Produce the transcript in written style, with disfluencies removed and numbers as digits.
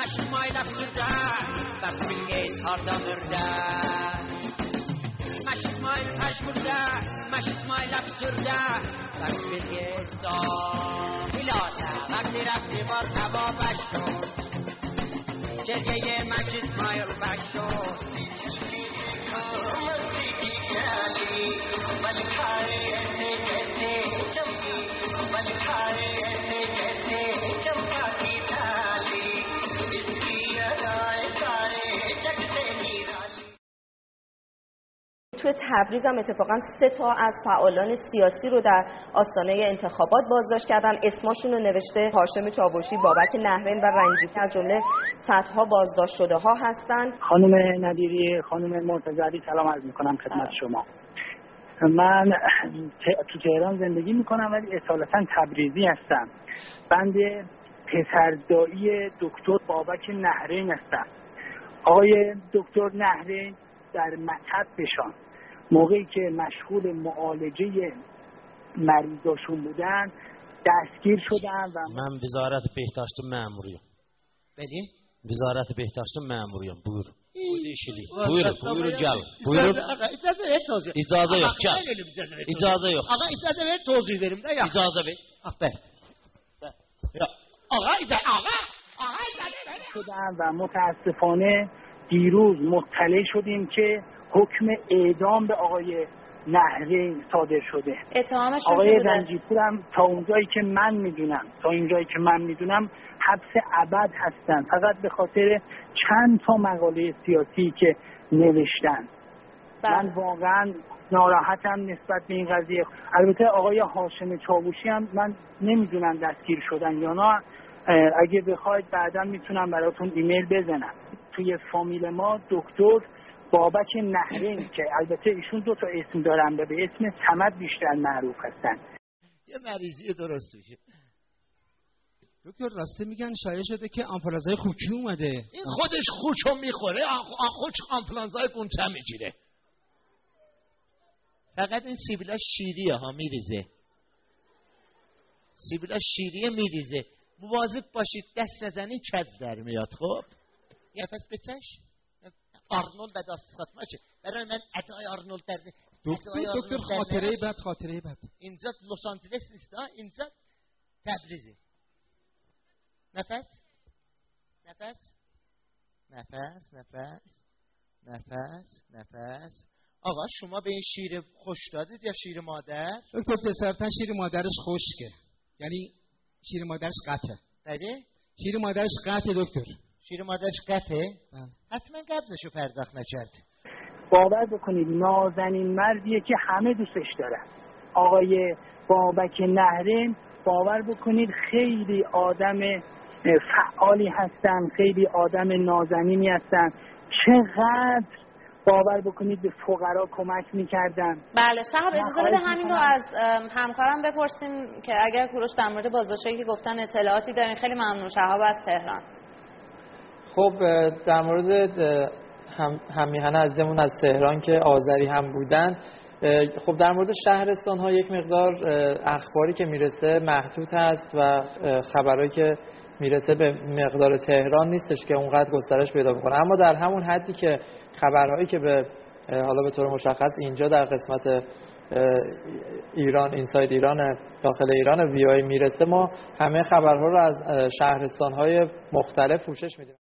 Maşmayla absurda, das Bilgeys hardanırda. Maşmayla taşmurda, maşmayla absurda, das Bilgeys da. Bilasa, vakti rafti var hava başşur. Çergeye maşmayla başşur. توی تبریز هم اتفاقا 3 تا از فعالان سیاسی رو در آستانه انتخابات بازداشت کردن. اسمشون رو نوشته هاشم چاوشی، بابک نهرین و رنجی که از جمله صدها بازداشت شده ها هستن. خانم ندیری، خانم مرتضوی سلام عرض میکنم خدمت شما. من تو تهران زندگی میکنم ولی اصالتا تبریزی هستم. بنده پسردایی دکتر بابک نهرین هستم. آقای دکتر نهرین در مطبشان موقعی که مشغول معالجه مریضاشون بودن دستگیر شدن و من وزارت بهداشت ماموریم. بله؟ وزارت بهداشت ماموریم. بuyur. Buyurun gel. Buyurun. İcazə yox, gel. İcazə yox. Ağa icazə ver, tozyu verim də ya. İcazə ver. Bəli. Ağa icazə ver. شدن و متاسفانه دیروز مطلع شدیم که حکم اعدام به آقای نهرین صادر شده. اتهامشون آقای رنجیپور هم تا اینجایی که من میدونم حبس ابد هستن، فقط به خاطر چند تا مقاله سیاسی که نوشتن. من واقعا ناراحتم نسبت به این قضیه. البته آقای هاشم چاوشی هم من نمیدونم دستگیر شدن یا نه. اگه بخواید بعدا میتونم براتون ایمیل بزنم. توی فامیل ما دکتر بابک نهرین که البته ایشون 2 تا اسم دارن و به اسم صمد بیشتر معروف هستن. یه مریضی درست میشه. دکتر راسته میگن شایع شده که آنفولانزای خوکی اومده. این خودش خوچو میخوره، خوچ آنفولانزای گونچه میگیره. فقط این سیبیلا شیریه ها میریزه. سیبیلا شیریه میریزه. مواظب باشید دست نزنی کج در میاد. خب نفس بچش. آرنولد دست خاتماشه. برای من ادای آرنولد در دکتر خاطره بد. اینجا لس آنجلس نیست ها، اینجا تبریزه. نفس نفس نفس نفس نفس نفس. آقا شما به این شیر خوش دادید یا شیر مادر؟ دکتر پسرتن شیر مادرش خشکه، یعنی شیر مادرش قطعه. بله؟ شیر مادرش قطعه دکتر. شیر مادرش قطعه؟ حتما قبضشو پرداخت نکرد. باور بکنید نازنین مردیه که همه دوستش دارن. آقای بابک نهرین باور بکنید خیلی آدم فعالی هستن، خیلی آدم نازنینی هستن. چقدر باور بکنید به فقرا کمک میکردن. بله شهاب اجازه بده همین رو از همکارم بپرسیم که اگر کوروش در مورد بازداشتی که گفتن اطلاعاتی دارین. خیلی ممنون. شهاب از تهران. خب در مورد همیهن عزیزمون از تهران که آذری هم بودن، خب در مورد شهرستان ها یک مقدار اخباری که میرسه محدود هست و خبرایی که میرسه به مقدار تهران نیستش که اونقدر گسترش پیدا بکنه، اما در همون حدی که خبرهایی که به حالا به طور مشخص اینجا در قسمت ایران، اینساید ایران، داخل ایران وی آی میرسه، ما همه خبرها رو از شهرستان‌های مختلف پوشش میدیم.